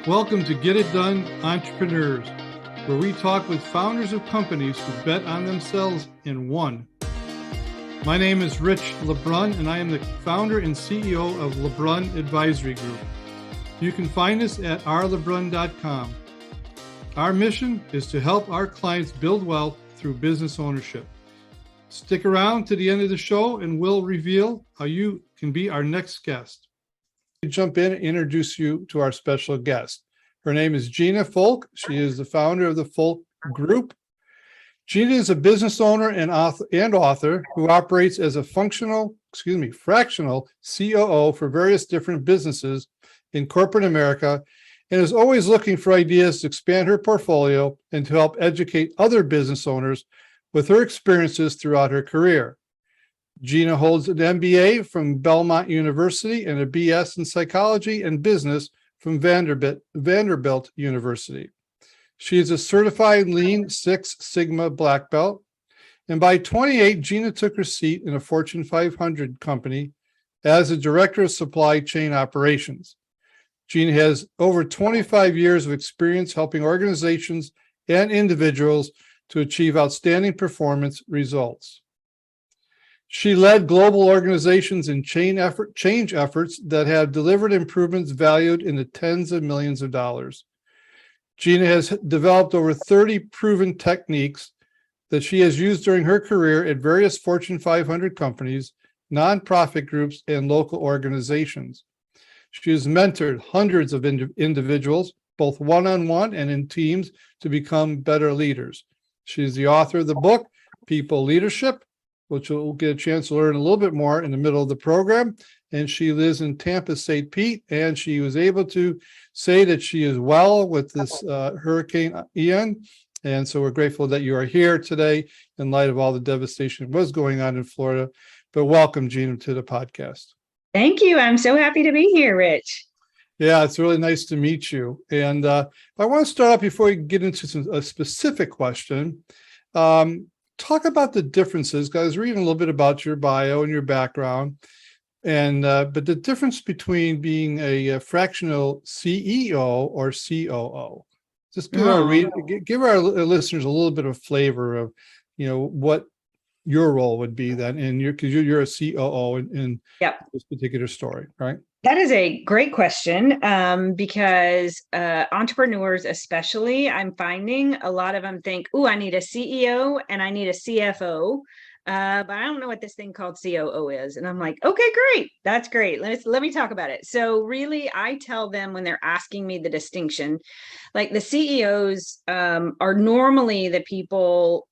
Welcome to Get It Done Entrepreneurs, where we talk with founders of companies who bet on themselves and won. My name is Rich LeBrun, and I am the founder and CEO of LeBrun Advisory Group. You can find us at rlebrun.com. Our mission is to help our clients build wealth through business ownership. Stick around to the end of the show and we'll reveal how you can be our next guest. Jump in and introduce you to our special guest. Her name is Gina Folk. She is the founder of the Folk Group. Gina is a business owner and author who operates as a fractional COO for various different businesses in corporate America and is always looking for ideas to expand her portfolio and to help educate other business owners with her experiences throughout her career. Gina holds an MBA from Belmont University and a BS in psychology and business from Vanderbilt University. She is a certified Lean Six Sigma black belt. And by 28, Gina took her seat in a Fortune 500 company as a director of supply chain operations. Gina has over 25 years of experience helping organizations and individuals to achieve outstanding performance results. She led global organizations in change efforts that have delivered improvements valued in the tens of millions of dollars. Gina has developed over 30 proven techniques that she has used during her career at various Fortune 500 companies, nonprofit groups, and local organizations. She has mentored hundreds of individuals, both one-on-one and in teams, to become better leaders. She is the author of the book, People Leadership, which we'll get a chance to learn a little bit more in the middle of the program. And she lives in Tampa, St. Pete, and she was able to say that she is well with this Hurricane Ian. And so we're grateful that you are here today in light of all the devastation that was going on in Florida. But welcome, Gina, to the podcast. Thank you. I'm so happy to be here, Rich. Yeah, it's really nice to meet you. And I want to start off before we get into a specific question. Talk about the differences, because I was reading a little bit about your bio and your background, and but the difference between being a fractional CEO or COO. Just give our listeners a little bit of flavor of, what your role would be then, because you're a COO in this particular story, right? That is a great question because entrepreneurs, especially, I'm finding a lot of them think, I need a CEO and I need a CFO, but I don't know what this thing called COO is. And I'm like, okay, great. That's great. Let me talk about it. So really, I tell them when they're asking me the distinction, like the CEOs are normally the people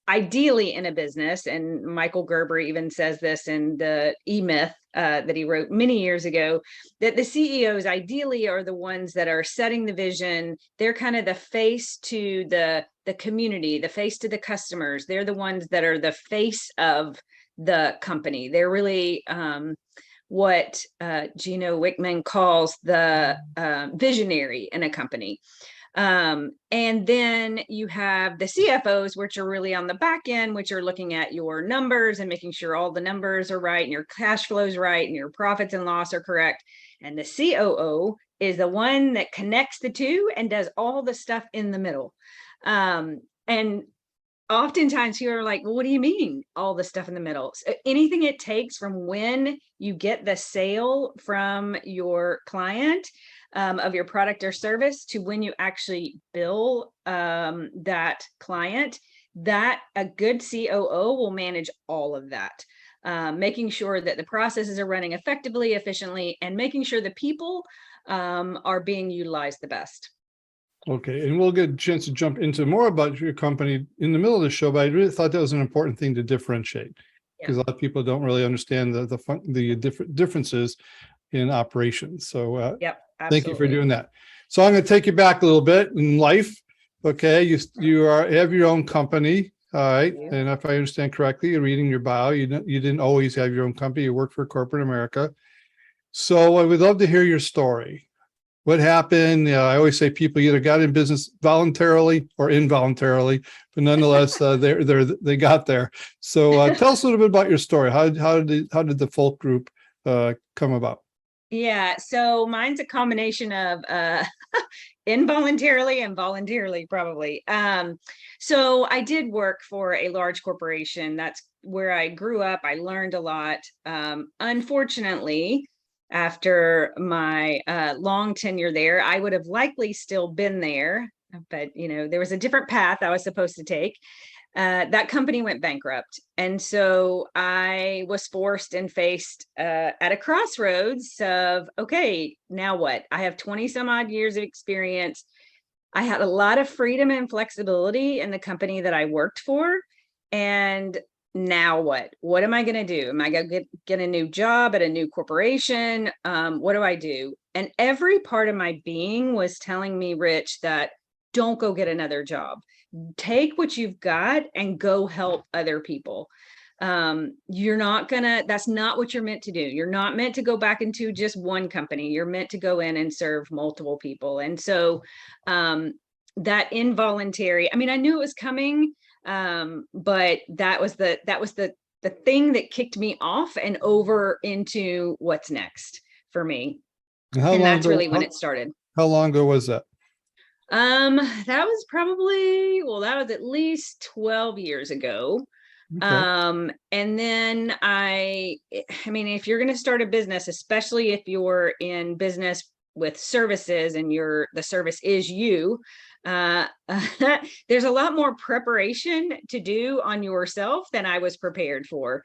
ideally in a business, and Michael Gerber even says this in the E-Myth that he wrote many years ago, that the CEOs ideally are the ones that are setting the vision. They're kind of the face to the community, the face to the customers. They're the ones that are the face of the company. They're really what Gino Wickman calls the visionary in a company. And then you have the CFOs, which are really on the back end, which are looking at your numbers and making sure all the numbers are right and your cash flow is right and your profits and loss are correct. And the COO is the one that connects the two and does all the stuff in the middle. And oftentimes people are like, well, what do you mean all the stuff in the middle? So anything it takes from when you get the sale from your client of your product or service to when you actually bill that client, that a good COO will manage all of that, making sure that the processes are running effectively, efficiently, and making sure the people are being utilized the best. Okay, and we'll get a chance to jump into more about your company in the middle of the show, but I really thought that was an important thing to differentiate, because a lot of people don't really understand the differences in operations. So thank you for doing that. So I'm going to take you back a little bit in life. Okay, you have your own company, all right? And if I understand correctly, reading your bio, you didn't always have your own company. You worked for corporate America. So I would love to hear your story. What happened? I always say people either got in business voluntarily or involuntarily, but nonetheless, they got there. So tell us a little bit about your story. How did the Folk Group come about? Yeah, so mine's a combination of involuntarily and voluntarily, probably. So I did work for a large corporation. That's where I grew up. I learned a lot. Unfortunately, after my long tenure there, I would have likely still been there, but there was a different path I was supposed to take. That company went bankrupt. And so I was forced and faced at a crossroads of, okay, now what? I have 20 some odd years of experience. I had a lot of freedom and flexibility in the company that I worked for. And now what? What am I going to do? Am I going to get a new job at a new corporation? What do I do? And every part of my being was telling me, Rich, that don't go get another job. Take what you've got and go help other people. That's not what you're meant to do. You're not meant to go back into just one company. You're meant to go in and serve multiple people. And so that involuntary, I mean, I knew it was coming, but that was the thing that kicked me off and over into what's next for me. And that's really when it started. How long ago was that? That was at least 12 years ago. Okay. And then I mean, if you're going to start a business, especially if you're in business with services and the service is you, there's a lot more preparation to do on yourself than I was prepared for.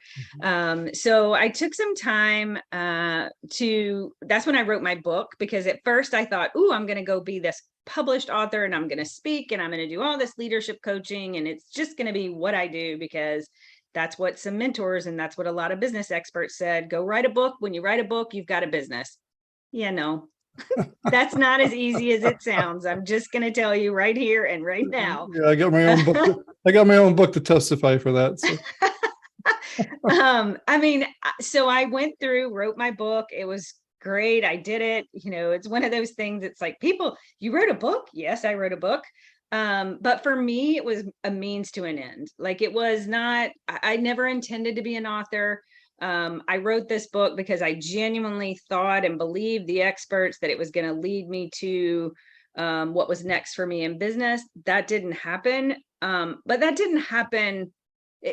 So I took some time that's when I wrote my book, because at first I thought, I'm going to go be this published author and I'm going to speak and I'm going to do all this leadership coaching and it's just going to be what I do, because that's what some mentors and that's what a lot of business experts said. Go write a book. When you write a book, you've got a business. Yeah, no, that's not as easy as it sounds. I'm just going to tell you right here and right now. Yeah, I got my own book. I got my own book to testify for that. So. I mean, so I went through, wrote my book. It was great. I did it. It's one of those things. It's like, people, you wrote a book? Yes, I wrote a book. But for me, it was a means to an end. Like, it was not, I never intended to be an author. I wrote this book because I genuinely thought and believed the experts that it was going to lead me to what was next for me in business. That didn't happen. But that didn't happen.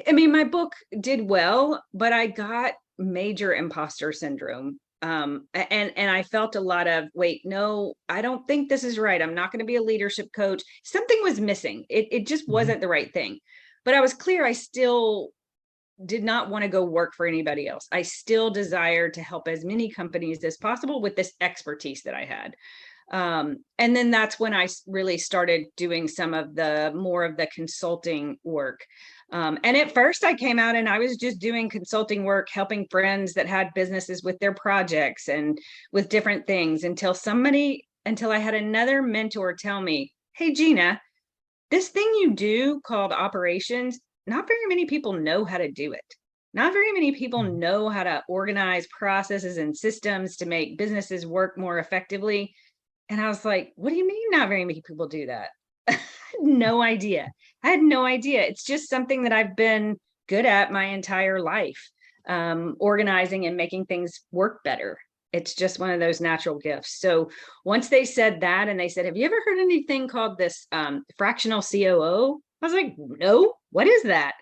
I mean, my book did well, but I got major imposter syndrome. And I felt a lot of, wait, no, I don't think this is right. I'm not going to be a leadership coach. Something was missing. It just wasn't the right thing. But I was clear, I still did not want to go work for anybody else. I still desired to help as many companies as possible with this expertise that I had. And then that's when I really started doing some of the more of the consulting work. And at first I came out and I was just doing consulting work, helping friends that had businesses with their projects and with different things until I had another mentor tell me, hey, Gina, this thing you do called operations, not very many people know how to do it. Not very many people know how to organize processes and systems to make businesses work more effectively. And I was like, what do you mean not very many people do that? No idea. I had no idea. It's just something that I've been good at my entire life, organizing and making things work better. It's just one of those natural gifts. So once they said that, and they said, have you ever heard anything called this Fractional COO? I was like, no, what is that?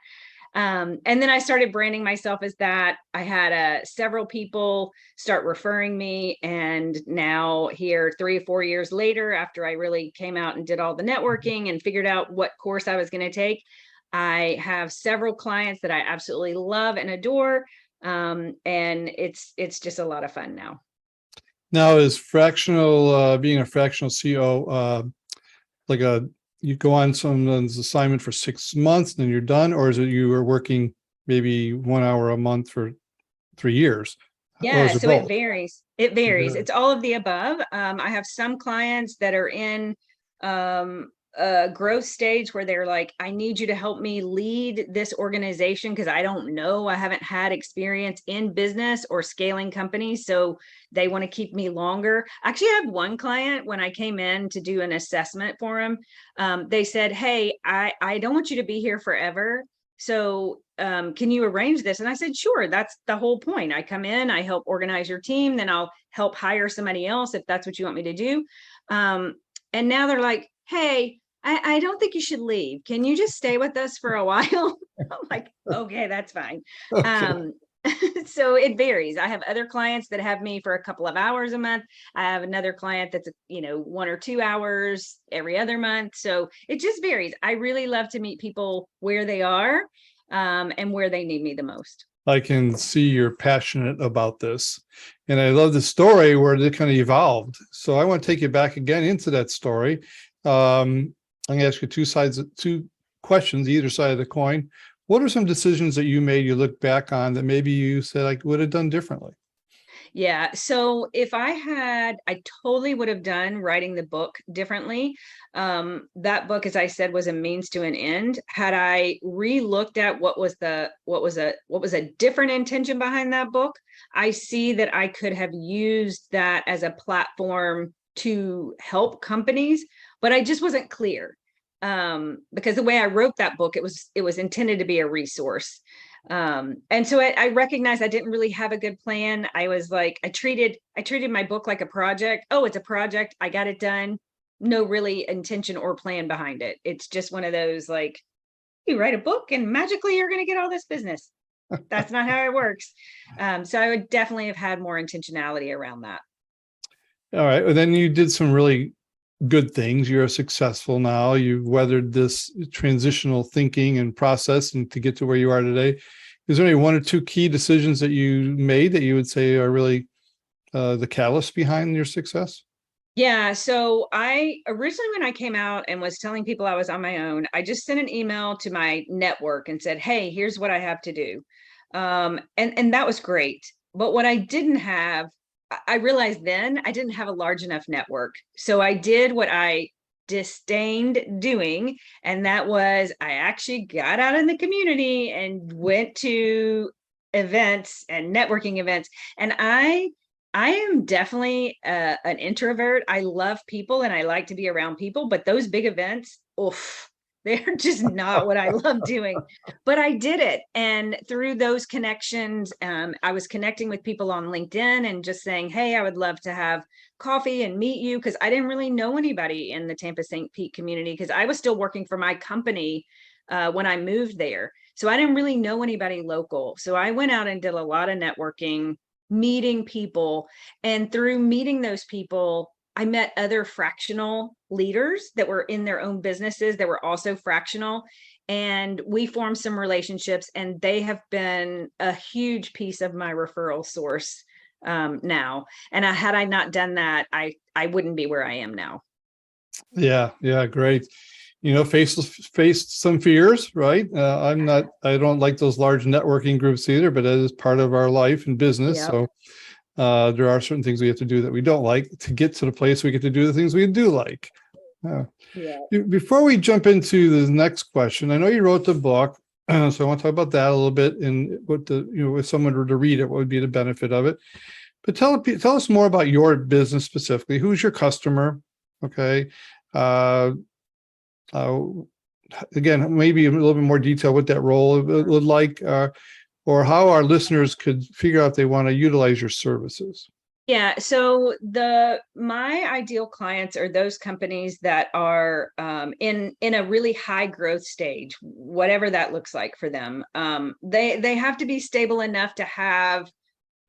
And then I started branding myself as that. I had several people start referring me. And now here, 3 or 4 years later, after I really came out and did all the networking and figured out what course I was going to take, I have several clients that I absolutely love and adore. And it's just a lot of fun now. Now, is being a fractional CEO, you go on someone's assignment for 6 months, then you're done, or is it you are working maybe 1 hour a month for 3 years? Yeah, so both? it varies. It varies. It's all of the above. I have some clients that are in a growth stage where they're like, I need you to help me lead this organization because I don't know. I haven't had experience in business or scaling companies. So they want to keep me longer. Actually, I have one client, when I came in to do an assessment for him, they said, hey, I don't want you to be here forever. So can you arrange this? And I said, sure, that's the whole point. I come in, I help organize your team, then I'll help hire somebody else if that's what you want me to do. And now they're like, hey, I don't think you should leave. Can you just stay with us for a while? I'm like, okay, that's fine. Okay. So it varies. I have other clients that have me for a couple of hours a month. I have another client that's, 1 or 2 hours every other month. So it just varies. I really love to meet people where they are, and where they need me the most. I can see you're passionate about this. And I love the story where it kind of evolved. So I want to take you back again into that story. I'm going to ask you two questions, either side of the coin. What are some decisions that you made, you look back on that maybe you said I would have done differently? Yeah. So I totally would have done writing the book differently. That book, as I said, was a means to an end. Had I re-looked at what was a different intention behind that book, I see that I could have used that as a platform to help companies, but I just wasn't clear. Because the way I wrote that book, it was intended to be a resource. And so I recognized I didn't really have a good plan. I was like, I treated my book like a project. Oh, it's a project. I got it done. No really intention or plan behind it. It's just one of those, like, you write a book and magically you're going to get all this business. That's not how it works. So I would definitely have had more intentionality around that. All right. Well, then you did some really good things. You're successful now. You've weathered this transitional thinking and process and to get to where you are today. Is there any one or two key decisions that you made that you would say are really the catalyst behind your success? Yeah. So I originally, when I came out and was telling people I was on my own, I just sent an email to my network and said, hey, here's what I have to do. And that was great. But what I didn't have, I realized then I didn't have a large enough network. So I did what I disdained doing. And that was I actually got out in the community and went to events and networking events. And I am definitely an introvert. I love people and I like to be around people, but those big events, oof, they're just not what I love doing. But I did it. And through those connections, I was connecting with people on LinkedIn and just saying, hey, I would love to have coffee and meet you, because I didn't really know anybody in the Tampa St. Pete community, because I was still working for my company when I moved there. So I didn't really know anybody local. So I went out and did a lot of networking, meeting people. And through meeting those people, I met other fractional leaders that were in their own businesses that were also fractional. And we formed some relationships, and they have been a huge piece of my referral source now. And had I not done that, I wouldn't be where I am now. Yeah. Yeah. Great. Faced some fears, right? I don't like those large networking groups either, but that is part of our life and business. Yep. So there are certain things we have to do that we don't like to get to the place we get to do the things we do like. Yeah. Before we jump into the next question, I know you wrote the book, so I want to talk about that a little bit and if someone were to read it, what would be the benefit of it? But tell us more about your business specifically. Who's your customer? Okay. Again, maybe a little bit more detail what that role would like, or how our listeners could figure out if they want to utilize your services. Yeah. So my ideal clients are those companies that are in a really high growth stage, whatever that looks like for them. They have to be stable enough to have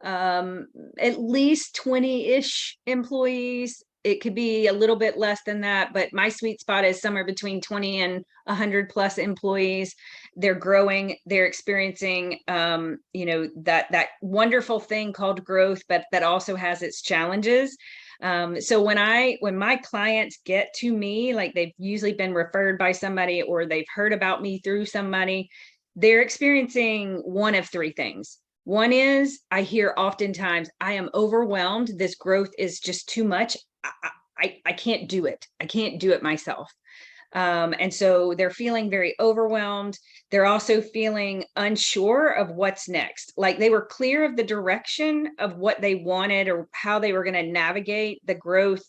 at least 20-ish employees. It could be a little bit less than that, but my sweet spot is somewhere between 20 and 100 plus employees. They're growing, they're experiencing, that wonderful thing called growth, but that also has its challenges. So when my clients get to me, like they've usually been referred by somebody or they've heard about me through somebody, they're experiencing one of three things. One is, I hear oftentimes, I am overwhelmed. This growth is just too much. I can't do it. I can't do it myself. And so they're feeling very overwhelmed. They're also feeling unsure of what's next. Like they were clear of the direction of what they wanted or how they were going to navigate the growth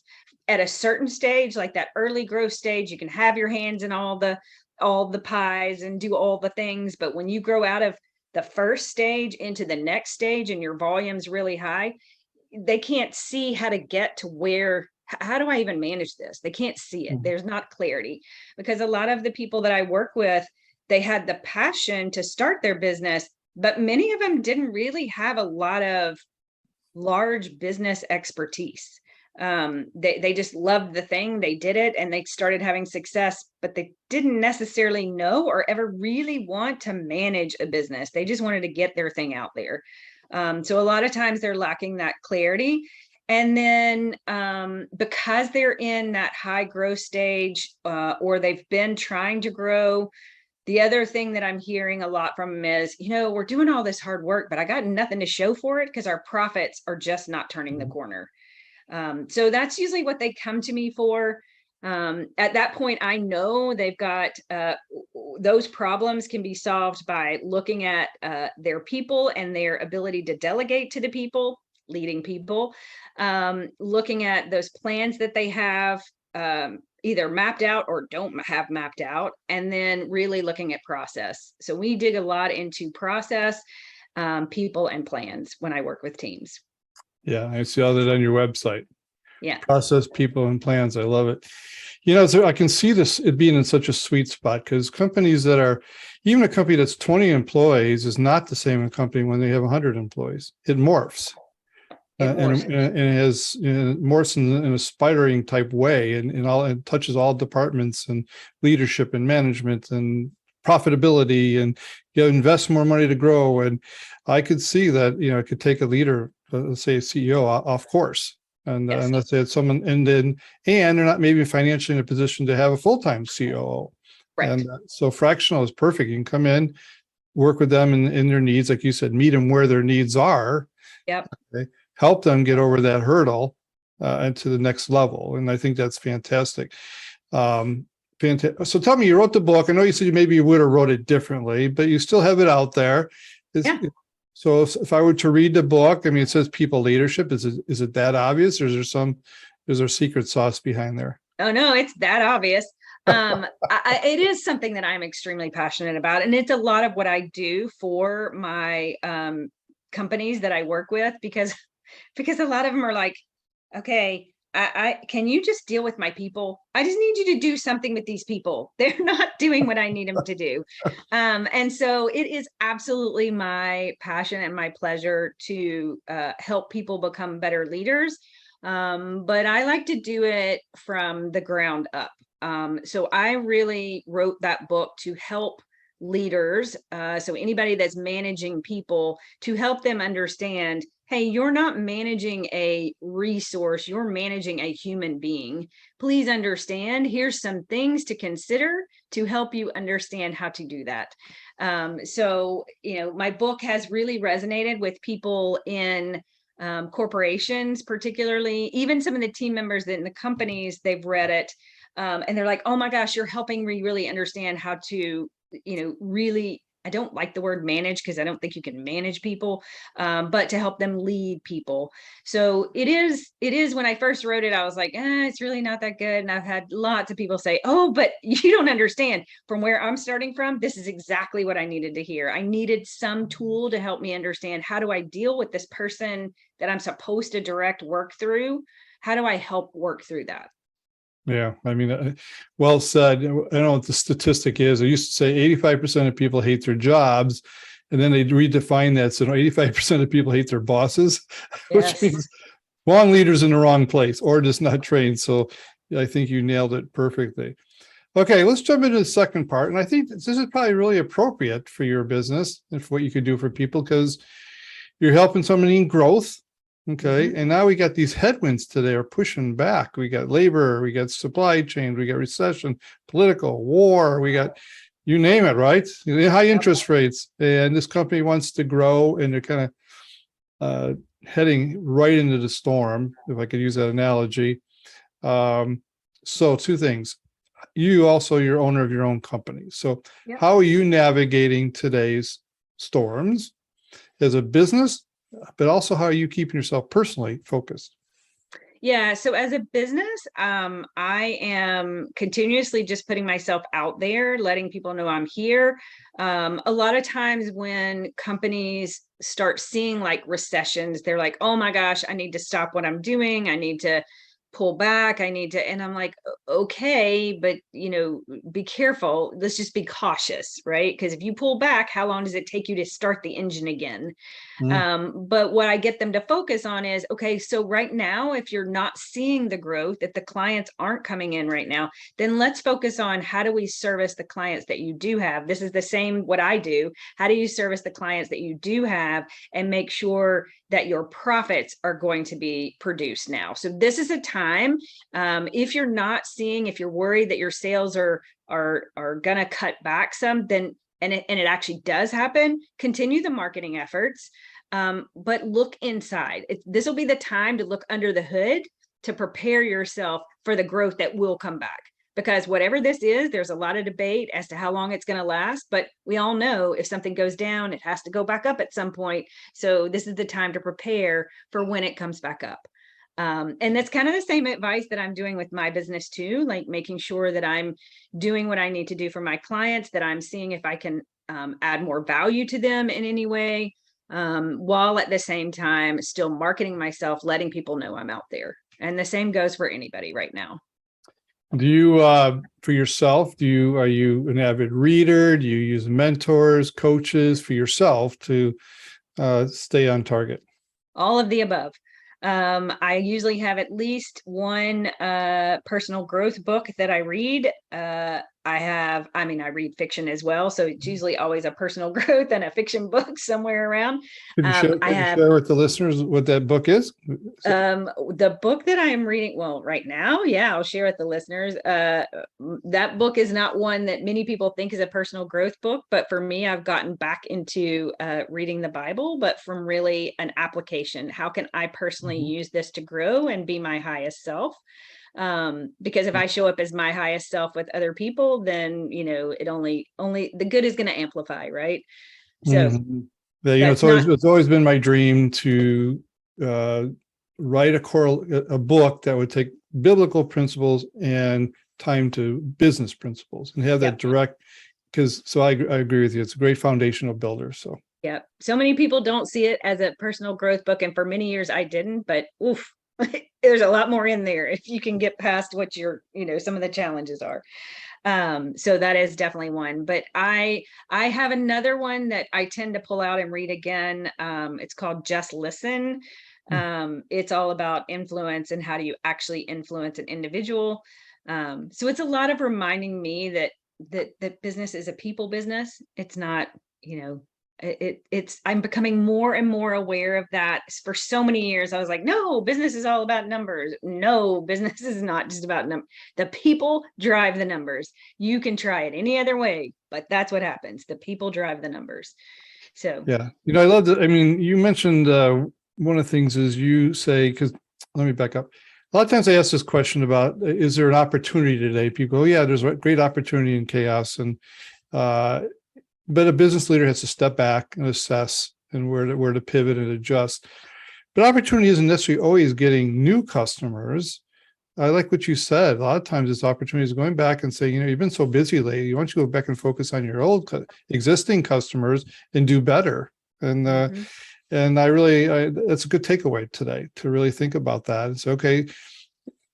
at a certain stage, like that early growth stage. You can have your hands in all the all the pies and do all the things. But when you grow out of the first stage into the next stage and your volume's really high, they can't see how to get to where, how do I even manage this? They can't see it. There's not clarity, because a lot of the people that I work with, they had the passion to start their business, but many of them didn't really have a lot of large business expertise. They just loved the thing, they did it, and they started having success, but they didn't necessarily know or ever really want to manage a business. They just wanted to get their thing out there. So a lot of times they're lacking that clarity. And then because they're in that high growth stage, or they've been trying to grow, the other thing that I'm hearing a lot from them is, we're doing all this hard work, but I got nothing to show for it because our profits are just not turning the corner. So that's usually what they come to me for. At that point, I know they've got those problems can be solved by looking at their people and their ability to delegate to the people, leading people, looking at those plans that they have either mapped out or don't have mapped out, and then really looking at process. So we dig a lot into process, people, and plans when I work with teams. Yeah, I see all that on your website. Yeah. Process, people, and plans. I love it. So I can see this, it being in such a sweet spot, because companies that are, even a company that's 20 employees is not the same a company when they have 100 employees. It morphs. And it has morphs in a spidering type way, and touches all departments and leadership and management and profitability, and invest more money to grow. And I could see that it could take a leader, let's say a CEO, off course, and let's say it's someone, and they're not maybe financially in a position to have a full-time COO. Right. And so fractional is perfect. You can come in, work with them in their needs, like you said, meet them where their needs are. Yep. Okay. Help them get over that hurdle and to the next level. And I think that's fantastic. So tell me, you wrote the book. I know you said maybe you would have wrote it differently, but you still have it out there. So if I were to read the book, it says people leadership. Is it that obvious, or is there secret sauce behind there? Oh, no, it's that obvious. It is something that I'm extremely passionate about. And it's a lot of what I do for my companies that I work with, because a lot of them are like, okay, I can you just deal with my people? I just need you to do something with these people. They're not doing what I need them to do. And so it is absolutely my passion and my pleasure to help people become better leaders. But I like to do it from the ground up. So I really wrote that book to help leaders, so anybody that's managing people, to help them understand, hey, you're not managing a resource, you're managing a human being. Please understand, here's some things to consider to help you understand how to do that. So my book has really resonated with people in corporations, particularly, even some of the team members in the companies, they've read it, and they're like, oh my gosh, you're helping me really understand how to really, I don't like the word manage, because I don't think you can manage people, but to help them lead people. So it is, when I first wrote it, I was like, it's really not that good. And I've had lots of people say, oh, but you don't understand, from where I'm starting from, this is exactly what I needed to hear. I needed some tool to help me understand, how do I deal with this person that I'm supposed to direct work through? How do I help work through that? Yeah, well said. I don't know what the statistic is. I used to say 85% of people hate their jobs, and then they redefine that. So 85% of people hate their bosses, Yes. which means wrong leaders in the wrong place, or just not trained. So I think you nailed it perfectly. Okay, let's jump into the second part. And I think this is probably really appropriate for your business and for what you could do for people, because you're helping somebody in growth. Okay. Mm-hmm. And now we got these headwinds today are pushing back. We got labor, we got supply chain, we got recession, political, war, we got, you name it, right? High interest rates. And this company wants to grow, and they're kind of heading right into the storm, if I could use that analogy. So two things. You're owner of your own company. So how are you navigating today's storms as a business? But also, how are you keeping yourself personally focused? Yeah. So as a business, I am continuously just putting myself out there, letting people know I'm here. A lot of times when companies start seeing like recessions, they're like, oh my gosh, I need to stop what I'm doing. I need to pull back. I need to, and I'm like, okay, but be careful. Let's just be cautious, right? Because if you pull back, how long does it take you to start the engine again? Mm. But what I get them to focus on is, okay, so right now, if you're not seeing the growth, if the clients aren't coming in right now, then let's focus on how do we service the clients that you do have. This is the same what I do. How do you service the clients that you do have and make sure that your profits are going to be produced now? So this is a time, if you're not seeing, if you're worried that your sales are going to cut back some, then and it actually does happen, continue the marketing efforts, but look inside. This will be the time to look under the hood to prepare yourself for the growth that will come back. Because whatever this is, there's a lot of debate as to how long it's going to last, but we all know if something goes down, it has to go back up at some point. So this is the time to prepare for when it comes back up. And that's kind of the same advice that I'm doing with my business too, like making sure that I'm doing what I need to do for my clients, that I'm seeing if I can add more value to them in any way, while at the same time still marketing myself, letting people know I'm out there. And the same goes for anybody right now. Do you, for yourself, are you an avid reader? Do you use mentors, coaches for yourself to stay on target? All of the above. I usually have at least one personal growth book that I read. I read fiction as well. So it's usually always a personal growth and a fiction book somewhere around. Could you share with the listeners what that book is? The book that I am reading, well, right now, yeah, I'll share with the listeners. That book is not one that many people think is a personal growth book, but for me, I've gotten back into reading the Bible, but from really an application. How can I personally use this to grow and be my highest self? Because if I show up as my highest self with other people, then it only the good is going to amplify, right? So yeah, it's always been my dream to write a book that would take biblical principles and tie them to business principles and have that direct. So I agree with you. It's a great foundational builder. So yeah, so many people don't see it as a personal growth book, and for many years I didn't. But oof. There's a lot more in there if you can get past what some of the challenges are. So that is definitely one. But I have another one that I tend to pull out and read again. It's called Just Listen. It's all about influence and how do you actually influence an individual. So it's a lot of reminding me that business is a people business. It's not, I'm becoming more and more aware of that. For so many years I was like, no, business is all about numbers. No, business is not just about numbers. The people drive the numbers. You can try it any other way, but that's what happens. The people drive the numbers. So yeah, I love that. I mean, you mentioned one of the things is you say, because let me back up. A lot of times I ask this question about, is there an opportunity today? People go, yeah, there's a great opportunity in chaos. And but a business leader has to step back and assess and where to pivot and adjust. But opportunity isn't necessarily always getting new customers. I like what you said. A lot of times it's opportunities going back and saying, you've been so busy lately. Why don't you go back and focus on your old existing customers and do better? And and that's a good takeaway today, to really think about that. And say, okay,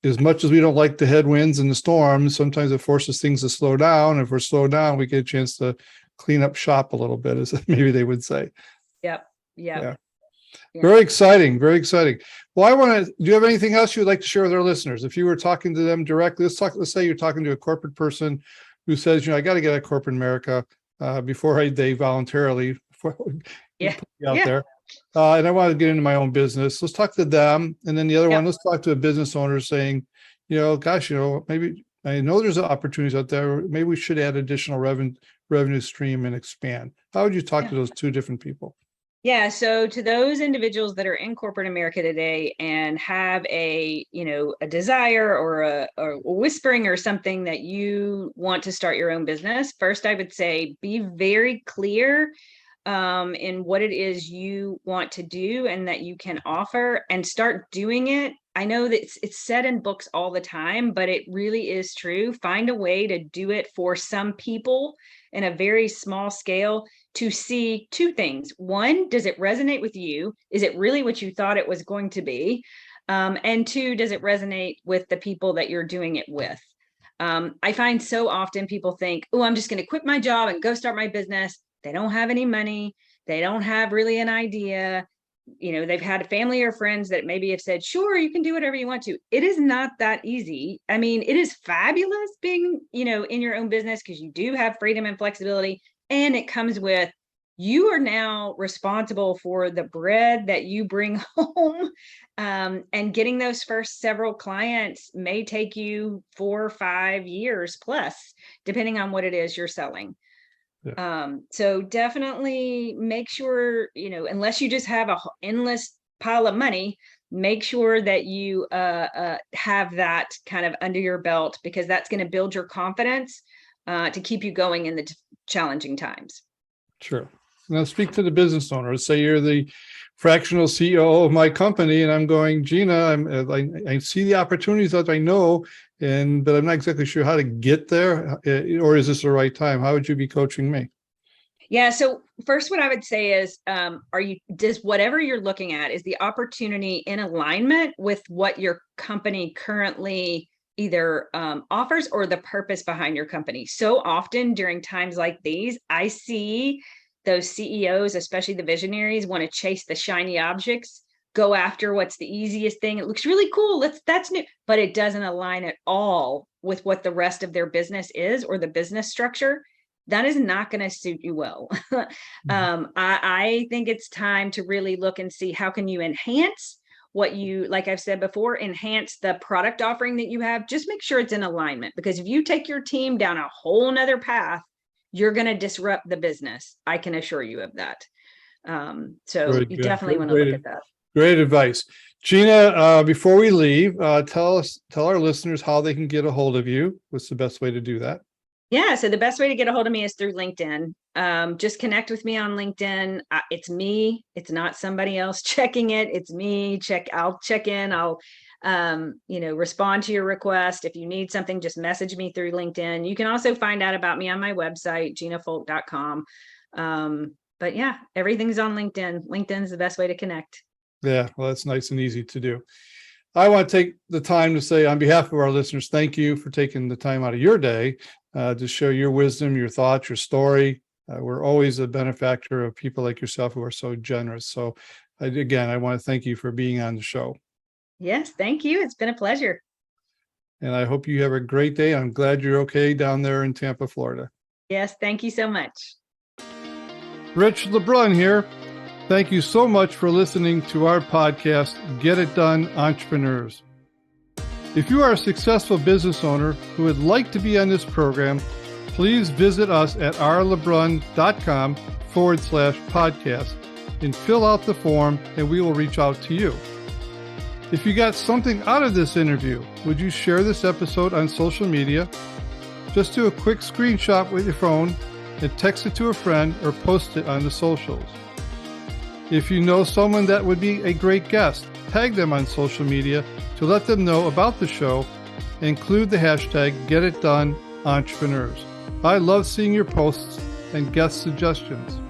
as much as we don't like the headwinds and the storms, sometimes it forces things to slow down. If we're slowed down, we get a chance to clean up shop a little bit, as maybe they would say. Yep. Yeah. Very exciting. Very exciting. Well, do you have anything else you would like to share with our listeners? If you were talking to them directly, let's say you're talking to a corporate person who says, I got to get out of corporate America before they voluntarily put me out there. And I want to get into my own business. Let's talk to them. And then the other one, let's talk to a business owner saying, gosh, maybe I know there's opportunities out there. Maybe we should add additional revenue stream and expand. How would you talk to those two different people? Yeah. So to those individuals that are in corporate America today and have a desire or a whispering or something that you want to start your own business, first, I would say be very clear in what it is you want to do and that you can offer, and start doing it. I know that it's said in books all the time, but it really is true. Find a way to do it for some people in a very small scale to see two things. One, does it resonate with you? Is it really what you thought it was going to be? And two, does it resonate with the people that you're doing it with? I find so often people think, oh, I'm just going to quit my job and go start my business. They don't have any money. They don't have really an idea. They've had family or friends that maybe have said, sure, you can do whatever you want to. It is not that easy. I mean, it is fabulous being, in your own business, because you do have freedom and flexibility. And it comes with, you are now responsible for the bread that you bring home. And getting those first several clients may take you 4 or 5 years plus, depending on what it is you're selling. Yeah. So definitely make sure, unless you just have an endless pile of money, make sure that you have that kind of under your belt, because that's going to build your confidence to keep you going in the challenging times. Sure. Now speak to the business owner. Say you're the fractional CEO of my company, and I'm going, Gina, I see the opportunities that I know, but I'm not exactly sure how to get there. Or is this the right time? How would you be coaching me? Yeah. So first, what I would say is, does whatever you're looking at, is the opportunity in alignment with what your company currently either offers or the purpose behind your company? So often during times like these, I see those CEOs, especially the visionaries, want to chase the shiny objects, go after what's the easiest thing. It looks really cool. That's new, but it doesn't align at all with what the rest of their business is or the business structure. That is not going to suit you well. I think it's time to really look and see, how can you enhance what you, like I've said before, enhance the product offering that you have. Just make sure it's in alignment, because if you take your team down a whole nother path, you're going to disrupt the business. I can assure you of that. So you definitely want to look at that. Great advice. Gina, before we leave, tell our listeners how they can get a hold of you. What's the best way to do that? Yeah. So the best way to get a hold of me is through LinkedIn. Just connect with me on LinkedIn. It's me. It's not somebody else checking it. It's me. I'll check in. I'll respond to your request. If you need something, just message me through LinkedIn. You can also find out about me on my website, ginafolk.com. But yeah, everything's on LinkedIn. LinkedIn's the best way to connect. Yeah, well, that's nice and easy to do. I want to take the time to say, on behalf of our listeners, thank you for taking the time out of your day to share your wisdom, your thoughts, your story. We're always a benefactor of people like yourself who are so generous. So again, I want to thank you for being on the show. Yes, thank you. It's been a pleasure. And I hope you have a great day. I'm glad you're okay down there in Tampa, Florida. Yes, thank you so much. Rich LeBrun here. Thank you so much for listening to our podcast, Get It Done, Entrepreneurs. If you are a successful business owner who would like to be on this program, please visit us at rlebrun.com/podcast and fill out the form, and we will reach out to you. If you got something out of this interview, would you share this episode on social media? Just do a quick screenshot with your phone and text it to a friend or post it on the socials. If you know someone that would be a great guest, tag them on social media to let them know about the show. Include the hashtag GetItDoneEntrepreneurs. I love seeing your posts and guest suggestions.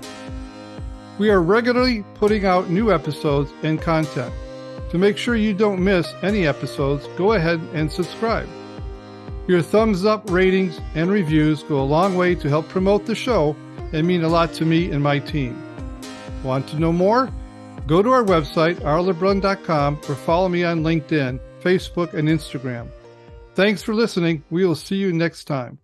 We are regularly putting out new episodes and content. To make sure you don't miss any episodes, go ahead and subscribe. Your thumbs up, ratings, and reviews go a long way to help promote the show and mean a lot to me and my team. Want to know more? Go to our website, rlebrun.com, or follow me on LinkedIn, Facebook, and Instagram. Thanks for listening. We will see you next time.